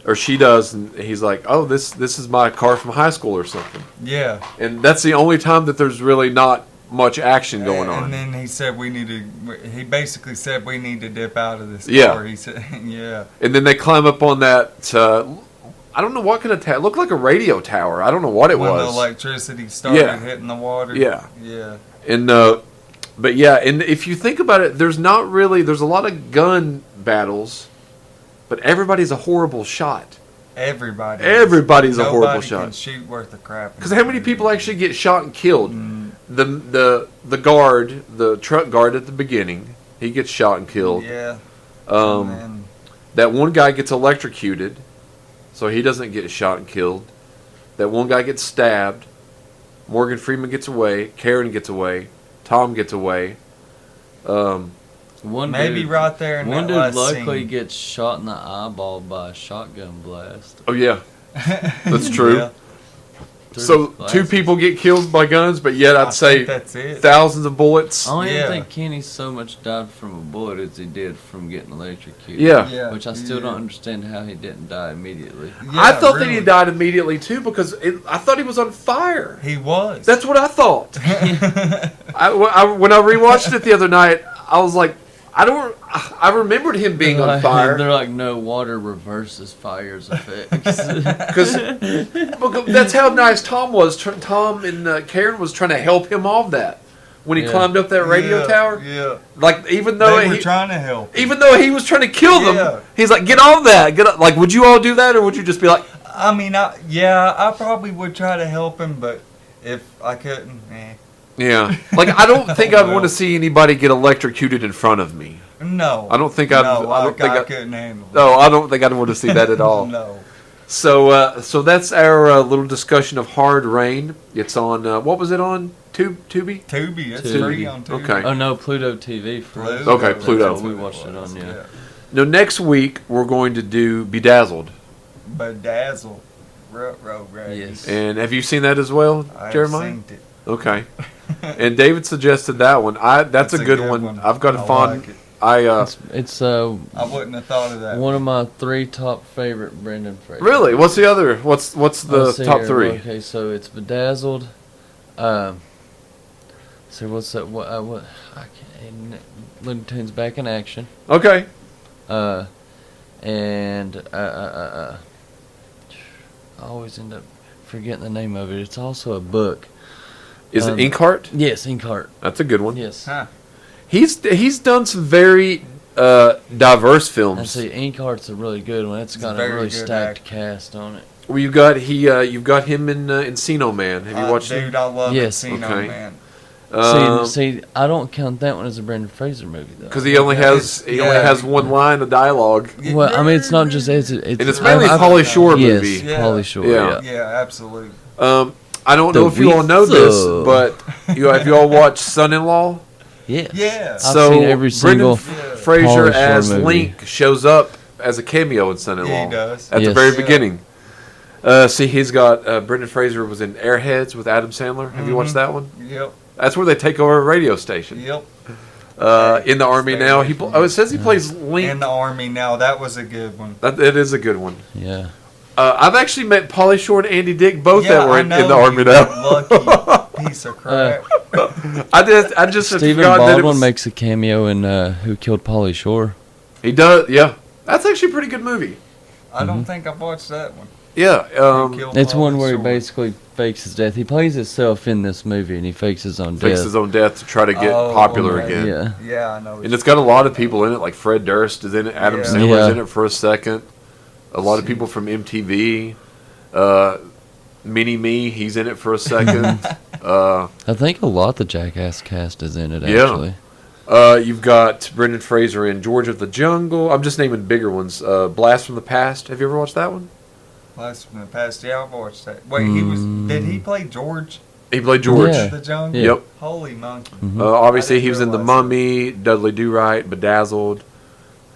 or she does, and he's like, "Oh, this is my car from high school or something." Yeah. And that's the only time that there's really not much action going on. And then he said he basically said we need to dip out of this Yeah. car. He said, yeah. And then they climb up on that. I don't know what kind of tower. It looked like a radio tower. I don't know what it When was. the electricity started Yeah. hitting the water. Yeah. Yeah. And but yeah, and if you think about it, there's a lot of gun battles, but everybody's a horrible shot. Everybody's a horrible Nobody shot. can shoot worth a crap. Because how many people actually get shot and killed? Mm, The guard, the truck guard at the beginning, he gets shot and killed. Yeah. Um, and then, That one guy gets electrocuted, so he doesn't get shot and killed. That one guy gets stabbed. Morgan Freeman gets away. Karen gets away. Tom gets away. One Maybe dude, right there in one that dude last luckily scene. gets shot in the eyeball by a shotgun blast. Oh yeah, that's true. Yeah, Through So his two glasses. people get killed by guns, but yet I I'd say think that's it. thousands of bullets. I don't Yeah. even think Kenny so much died from a bullet as he did from getting electrocuted. Yeah. Which I still yeah. don't understand how he didn't die immediately. I Yeah, thought that really. he died immediately too because I thought he was on fire. He was. That's what I thought. When I rewatched it the other night, I was like, I remembered him being on fire. They're like, no, water reverses fire's effects. Because that's how nice Tom was. Tom and Karen was trying to help him off that when he Yeah. climbed up that radio Yeah, tower. Yeah. Like even though They were he, trying to help. even though he was trying to kill them, Yeah. he's like, get on that. Get on. Like, would you all do that, or would you just be like, I mean, I probably would try to help him, but if I couldn't, yeah? Like, I don't think I'd Well. want to see anybody get electrocuted in front of me. no. I don't think I'd- No, I don't think I I- couldn't handle it. No, I don't think I'd want to see that at all. No. So that's our little discussion of Hard Rain. It's on. What was it on? Tubi. Tubi, it's Tubi. free on Tubi. Okay. Oh no, Pluto TV for us. Pluto. Okay, Pluto. That's what we watched it on, yeah. Now next week we're going to do Bedazzled. Bedazzle. Ruh-roh, right. Yes. And have you seen that as well, I've Jeremiah? seen it. Okay. And David suggested that one. That's It's a good one. I've got a I fond. like it. It's I wouldn't have thought of that. one of my 3 top favorite Brendan Fraser. Really? What's the other? What's the Let's see top here. 3? Okay, so it's Bedazzled. So what's that? What? I can't. Looney Tunes Back in Action. Okay. And I always end up forgetting the name of it. It's also a book. Is it Um, Inkheart? Yes, Inkheart. That's a good one. Yes. Huh. He's done some very diverse And films. see, Inkheart's a really good one. It's He's got a a very really good stacked actor. cast on it. Well, you've got him in Encino Man. Have you watched Dude, it? I love Yes. Encino Okay. Man. See, I don't count that one as a Brendan Fraser movie though. Because he only has Yeah. only has one line of dialogue, Well, I mean, it's not just it's and it's mainly a I've- Pauly Shore yes, movie. Yeah. Pauly Shore. Yeah. Yeah. Yeah, absolutely. I don't The know if you all know this, Weasel. but have you all watched Son-in-Law? Yes. Yeah. I've So seen every single Brendan Fraser Pauly Shore as movie. Link shows up as a cameo in Son-in-Law. Yeah, he does. At the Yes. very Yeah. beginning. See, he's got Brendan Fraser was in Airheads with Adam Sandler. Have you watched that one? Yep. That's where they take over a radio station. Yep. In the army Stay now, away from it says he plays Link. In the Army now, that was a good one. It is a good one. Yeah. I've actually met Pauly Shore and Andy Dick, both that were I in know the army you now. lucky piece of crap. I just had Stephen forgotten that it Baldwin was, makes a cameo in Who Killed Pauly Shore. He does, yeah. That's actually a pretty good movie. I don't think I've watched that one. Yeah. Killed It's Pauly one where he Shore. basically fakes his death. He plays himself in this movie, and he fakes his own Fakes death. his own death to try to get Oh, popular okay. again. Yeah. Yeah, I know. And it's got a lot of people in it, like Fred Durst is in it, Adam Yeah. Sandler's Yeah. in it for a second. A lot of people from MTV. Mini Me, he's in it for a second. I think a lot of the Jackass cast is in it, Yeah. actually. You've got Brendan Fraser in George of the Jungle. I'm just naming bigger ones. Blast from the Past. Have you ever watched that one? Last from the past. Yeah, I've watched that. Wait, he was. Did he play George? He played George. Yeah. The Jungle. Yep. Holy monkey. Obviously, I he was in didn't The realize Mummy, Dudley Do-Right, Bedazzled.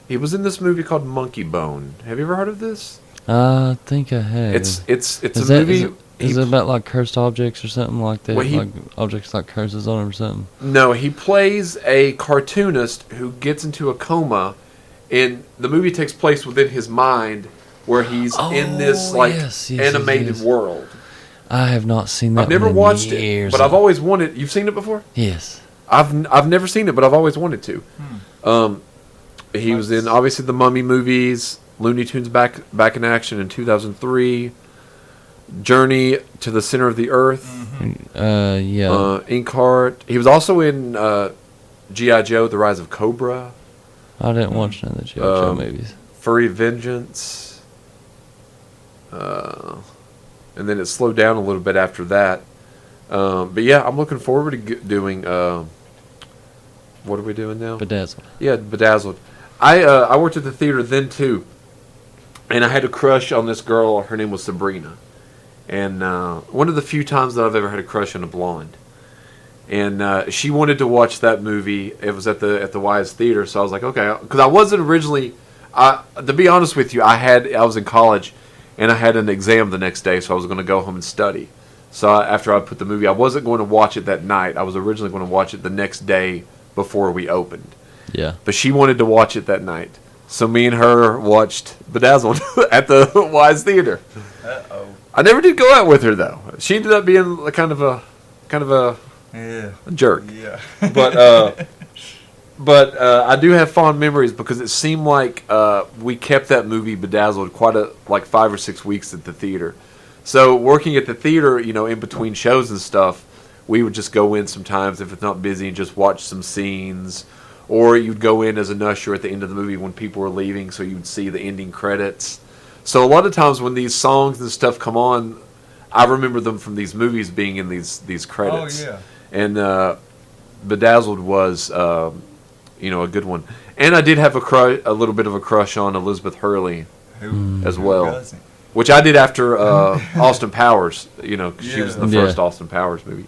He was in this movie called Monkey Bone. Have you ever heard of this? I think I have. It's is a that, movie. Is it about like cursed objects or something like that? Well, he- like objects like curses on them or something? No, he plays a cartoonist who gets into a coma, and the movie takes place within his mind, where he's in this Oh, like yes, yes, animated yes. world. I have not seen that. I've never one in watched years. it, but I've always wanted. You've seen it before? Yes. I've never seen it, but I've always wanted to. He was in obviously the Mummy movies, Looney Tunes back in action in 2003, Journey to the Center of the Earth, Yeah. Inkheart. He was also in G.I. Joe: The Rise of Cobra, I didn't watch none of the G.I. Joe um, movies. Furry Vengeance, and then it slowed down a little bit after that. But yeah, I'm looking forward to doing. What are we doing now? Bedazzled. Yeah, Bedazzled. I worked at the theater then too, and I had a crush on this girl. Her name was Sabrina, and one of the few times that I've ever had a crush on a blonde. and she wanted to watch that movie. It was at the Wise Theater, so I was like, okay, because I wasn't originally. To be honest with you, I was in college, and I had an exam the next day, so I was going to go home and study. So after I put the movie, I wasn't going to watch it that night. I was originally going to watch it the next day before we opened. Yeah. But she wanted to watch it that night. So me and her watched Bedazzled at the Wise Theater. Uh-oh. I never did go out with her though. She ended up being kind of a Yeah. jerk. Yeah. But I do have fond memories because it seemed like we kept that movie Bedazzled like 5 or 6 weeks at the theater. So working at the theater, in between shows and stuff, we would just go in sometimes if it's not busy and just watch some scenes. Or you'd go in as an usher at the end of the movie when people were leaving, so you'd see the ending credits. So a lot of times when these songs and stuff come on, I remember them from these movies being in these credits. Oh, yeah. And Bedazzled was, a good one. And I did have a little bit of a crush on Elizabeth Hurley as well, doesn't? which I did after Austin Powers. She was in the Yeah. first Austin Powers movie.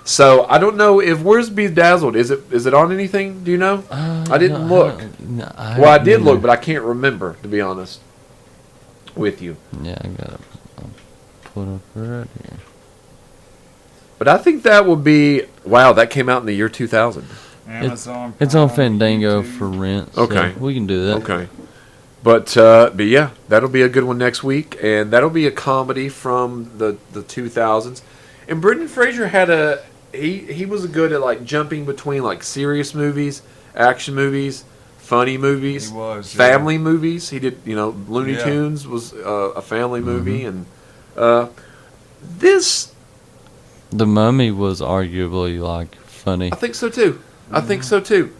So I don't know where's Bedazzled? Is it on anything? Do you know? I didn't look. Well, I did look, but I can't remember, to be honest with you. Yeah, I got it. I'll put it right here. But I think that would be wow. That came out in the year 2000. Amazon. It's on Prime, Fandango YouTube. for rent. So Okay. we can do that. Okay. But yeah, that'll be a good one next week, and that'll be a comedy from the 2000s. And Brendan Fraser had he was good at like jumping between like serious movies, action movies, funny movies, He was, yeah. family movies. He did, Looney Yeah. Tunes was a family movie, and this The Mummy was arguably like funny. I think so too. I think so too.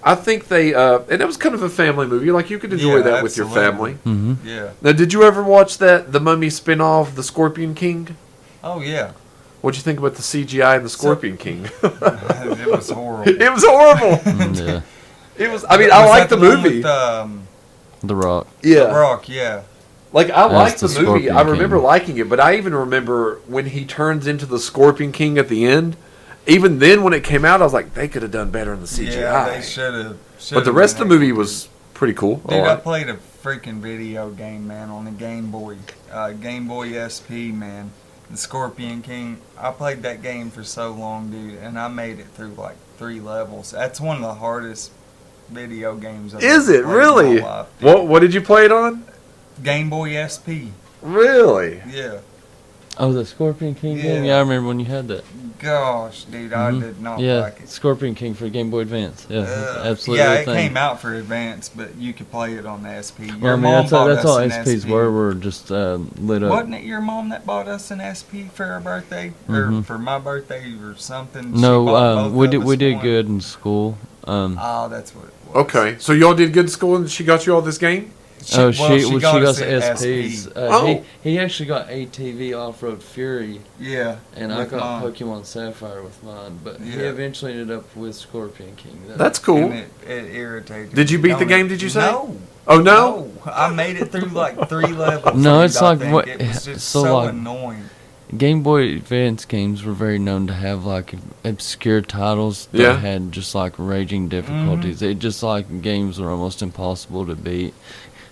I think they and it was kind of a family movie. Like you could enjoy Yeah, that with your absolutely. family. Mm-hmm. Yeah. Now, did you ever watch the Mummy spin-off, The Scorpion King? Oh yeah. What'd you think about the CGI and the Scorpion King? It was horrible. It was horrible. Yeah. It was. I mean, I Was like that the one movie. With, The Rock. Yeah, Rock, yeah. like I like the the movie. Scorpion I remember King. liking it, but I even remember when he turns into the Scorpion King at the end. Even then, when it came out, I was like, they could have done better in the CGI. Yeah, they should have. But the rest of the movie was pretty cool. Dude, I I liked- played a freaking video game, man, on the Game Boy. Game Boy SP, man. The Scorpion King. I played that game for so long, dude, and I made it through like 3 levels. That's one of the hardest video games I've Is ever it played in really? my life, dude. What did you play it on? Game Boy SP. Really? Yeah. Oh, the Scorpion King game? Yeah. Yeah, I remember when you had that. Gosh, dude, I Mhm. did not Yeah, like it. Scorpion King for Game Boy Advance. Yeah, absolutely. Yeah, a it thing. came out for Advance, but you could play it on the SP. Your Well, I mean, mom bought that's us all an SPs SP. were just lit up. Wasn't it your mom that bought us an SP for our birthday, or Mhm. for my birthday, or something? She No, bought both we of did us we did one. good in school. Oh, that's what it was. Okay, so y'all did good in school, and she got you all this game. She well, she got us an SPs. SP. Oh. He actually got ATV Off Road Fury, Yeah, and I with got mine. Pokemon Sapphire with mine. But he Yeah. eventually ended up with Scorpion King. That's cool. And it irritated. Did you me, beat the don't game, it? did you say? No. Oh no! I made it through like 3 levels. No, dude, it's I like think. what- It was just so so like- annoying. Game Boy Advance games were very known to have like obscure titles that Yeah. had just like raging difficulties. It just like games were almost impossible to beat.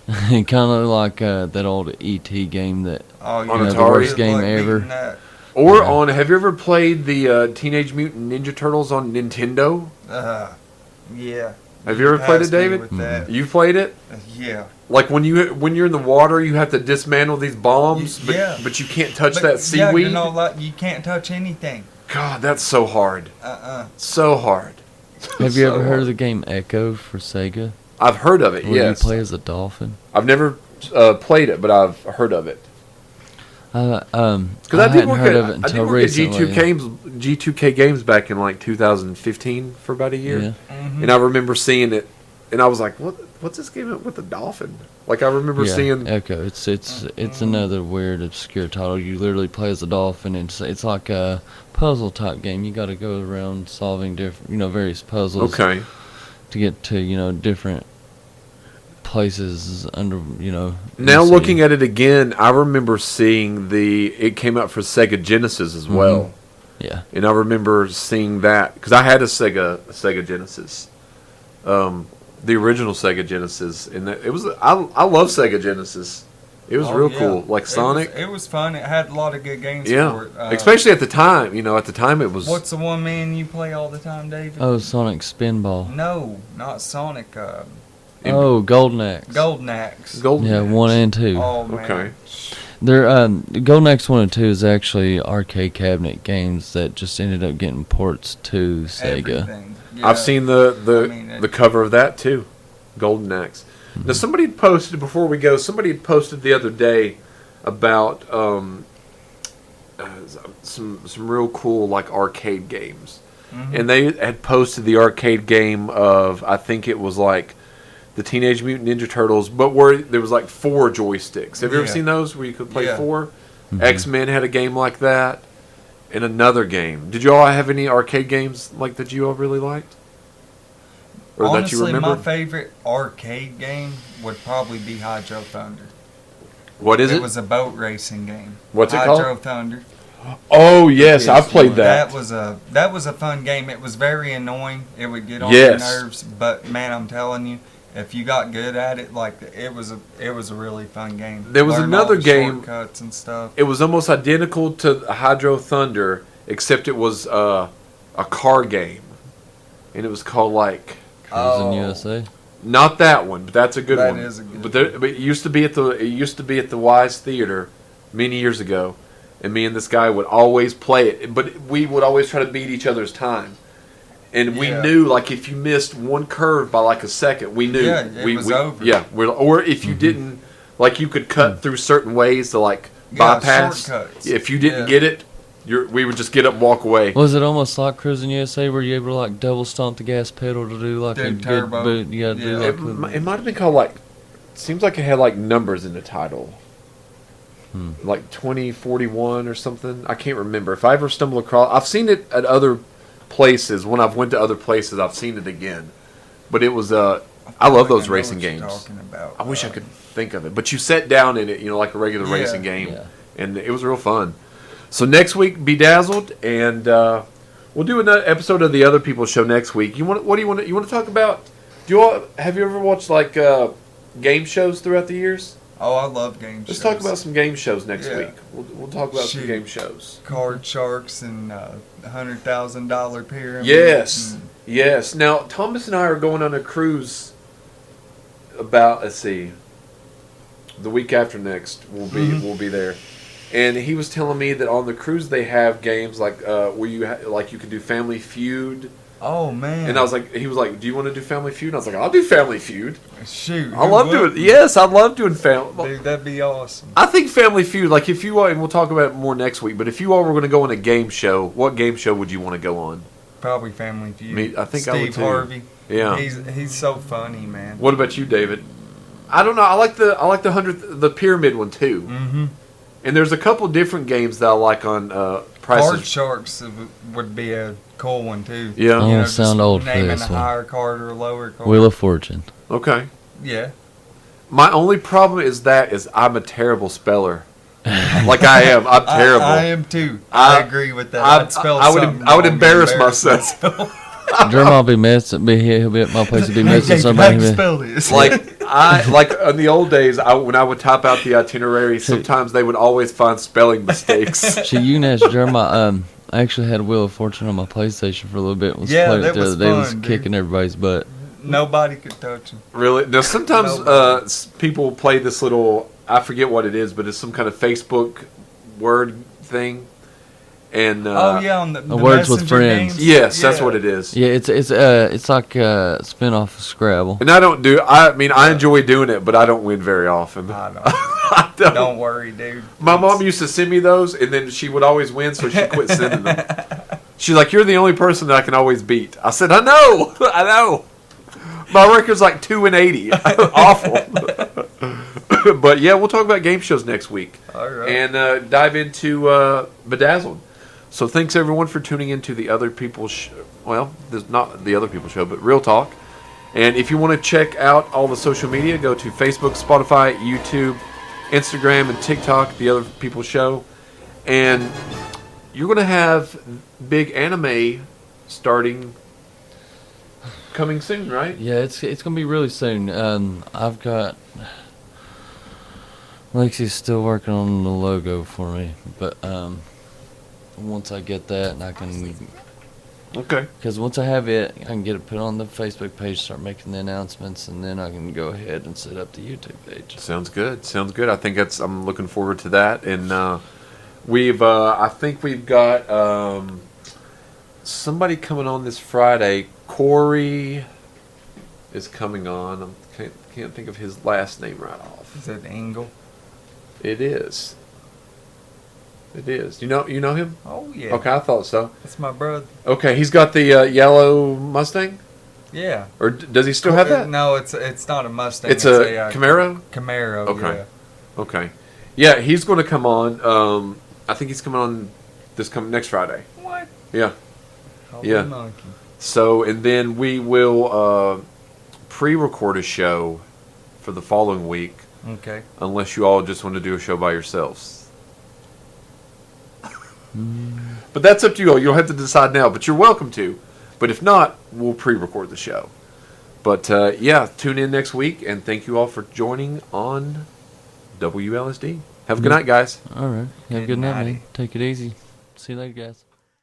Kind of like that old ET game that Oh, On yeah, Atari? The worst game beating ever. that. Or Yeah. on, have you ever played the Teenage Mutant Ninja Turtles on Nintendo? Yeah. Have you ever played it, Passed me David? with that. You played it? Yeah. Like when you're in the water, you have to dismantle these bombs, Yeah. but you can't touch But, that yeah, seaweed. you know, like, you can't touch anything. God, that's so hard. So hard. Have you So ever heard hard. of the game Echo for Sega? I've heard of it. Where Yes. you play as a dolphin. I've never played it, but I've heard of it. Because Because I, did hadn't work heard at of it I until did work at recently. G2K games back in like 2015 for about a year, Yeah. Mm-hmm. and I remember seeing it, and I was like, What's this game with the dolphin?" Like I remember Yeah, seeing. Echo. It's another weird, obscure title. You literally play as a dolphin, and it's like a puzzle type game. You got to go around solving different, various puzzles Okay. to get to different places under Now looking at it again, I remember seeing it came out for Sega Genesis as well. Yeah. And I remember seeing that because I had a Sega Genesis, the original Sega Genesis, and it was I love Sega Genesis. It was Oh, real yeah. cool, like Sonic. It was fun. It had a lot of good games Yeah, for it. especially at the time. At the time it was. What's the one man you play all the time, David? Oh, Sonic Spinball. No, not Sonic. Oh, Golden Axe. Golden Axe. Golden Yeah, Axe. 1 and 2. Oh man. Okay. They're Golden Axe 1 and 2 is actually arcade cabinet games that just ended up getting ports to Sega. Everything. Yeah. I've seen the I mean, the cover of that too, Golden Axe. Now somebody had posted before we go. Somebody had posted the other day about some real cool like arcade games, and they had posted the arcade game of I think it was like the Teenage Mutant Ninja Turtles, but where there was like 4 joysticks. Have you ever Yeah. seen those where you could play Yeah. 4? X-Men had a game like that, and another game. Did you all have any arcade games like that you all really liked? Or that you honestly, remember? my favorite arcade game would probably be Hydro Thunder. What is it? It was a boat racing game. What's it Hydro called? Thunder. Oh yes, I've played that. That was a fun game. It was very annoying. It would get on Yes. your nerves, but man, I'm telling you, if you got good at it, like it was a really fun game. There was Learn all another the game- shortcuts and stuff. It was almost identical to Hydro Thunder, except it was a car game, and it was called like Cruising USA. not that one, but that's a good That one. is a good but it used to be at the Wise Theater many years ago, and me and this guy would always play it, but we would always try to beat each other's time. And we Yeah. knew, like, if you missed one curve by like a second, we knew. Yeah, it was over. Yeah, or if you didn't, like, you could cut through certain ways to like Yeah, bypass. shortcuts. If you didn't Yeah. get it, we would just get up and walk away. Was it almost like Cruising USA where you able to like double stomp the gas pedal to do like Do a good turbo. boot? You gotta do Yeah. like It might have been called like. Seems like it had like numbers in the title. Like 2041 or something. I can't remember. If I ever stumble across, I've seen it at other places. When I've went to other places, I've seen it again. But it was I love those know racing what you're games. talking about. I wish I could think of it. But you sat down in it, like a regular Yeah. racing game, Yeah. and it was real fun. So next week, Bedazzled, and we'll do another episode of the Other People Show next week. What do you want? You want to talk about? Have you ever watched like game shows throughout the years? Oh, I love game Let's shows. talk about some game shows next Yeah. week. We'll talk about some Shoot. game shows. Card Sharks and $100,000 pyramid. Yes, and- yes. Now Thomas and I are going on a cruise. Let's see, the week after next we'll be there, and he was telling me that on the cruise they have games like where you you can do Family Feud, Oh man. and he was like, do you want to do Family Feud? And I was like, I'll do Family Feud. Shoot. I who love wouldn't? doing. Yes, I love doing Family. Dude, that'd be awesome. I think Family Feud, like if you all, and we'll talk about it more next week, but if you all were going to go on a game show, what game show would you want to go on? Probably Family Feud. Me- I think I Steve would too. Harvey. Yeah. He's so funny, man. What about you, David? I don't know. I like the pyramid one too. Mm-hmm. And there's a couple different games that I like on Card Prices. Sharks would be a cool one too. Yeah. Oh. You know, sound just old for naming this a one. higher card or a lower card. Wheel of Fortune. Okay. Yeah. My only problem is I'm a terrible speller. Like I am. I'm terrible. I am too. I- I agree with that. I- I'd spell I would- something I would wrong and embarrass myself. Jeremiah will be messing. He'll be at my place. He'll be Hey, messing Jake, somebody. how do you spell this? like in the old days, when I would type out the itinerary, sometimes they would always find spelling mistakes. See, you can ask Jeremiah. I actually had Wheel of Fortune on my PlayStation for a little bit. Yeah, playing that it the was other day. It was fun, dude. kicking everybody's butt. Nobody could touch him. Really? Now sometimes Nobody. people play this little, I forget what it is, but it's some kind of Facebook word thing. And Oh yeah, on the Words with Messenger Friends. games? yes, that's Yeah. what it is. Yeah, it's like a spin-off of Scrabble. And I mean I enjoy doing it, but I don't win very often. I know. I don't. Don't worry, dude. My mom used to send me those, and then she would always win, so she quit sending them. She's like, "You're the only person that I can always beat." I said, "I know, I know." My record's like 2-80, awful. But yeah, we'll talk about game shows next week All right. and dive into Bedazzled. So thanks everyone for tuning into the Other People well, there's not the Other People Show, but Real Talk. And if you want to check out all the social media, go to Facebook, Spotify, YouTube, Instagram, and TikTok, The Other People Show. And you're going to have big anime starting coming soon, right? Yeah, it's gonna be really soon. I've got Lexi's still working on the logo for me, but once I get that, and I can, Okay. because once I have it, I can get it put on the Facebook page, start making the announcements, and then I can go ahead and set up the YouTube page. Sounds good. Sounds good. I think I'm looking forward to that. And I think we've got somebody coming on this Friday. Corey is coming on. I can't think of his last name right off. Is it Engel? It is. It is. You know him? Oh yeah. Okay, I thought so. That's my brother. Okay, he's got the yellow Mustang, Yeah. or does he still have that? No, it's not a Mustang. It's a Camaro. Camaro. Okay. Yeah. Okay. Yeah, he's going to come on. I think he's coming on next Friday. What? Yeah. Holy Yeah. monkey. So, and then we will pre-record a show for the following week, Okay. unless you all just want to do a show by yourselves. But that's up to you all. You'll have to decide now, but you're welcome to. But if not, we'll pre-record the show. But yeah, tune in next week, and thank you all for joining on WLSD. Have a good night, guys. All right, have a Good good night, man. nighty. Take it easy. See you later, guys.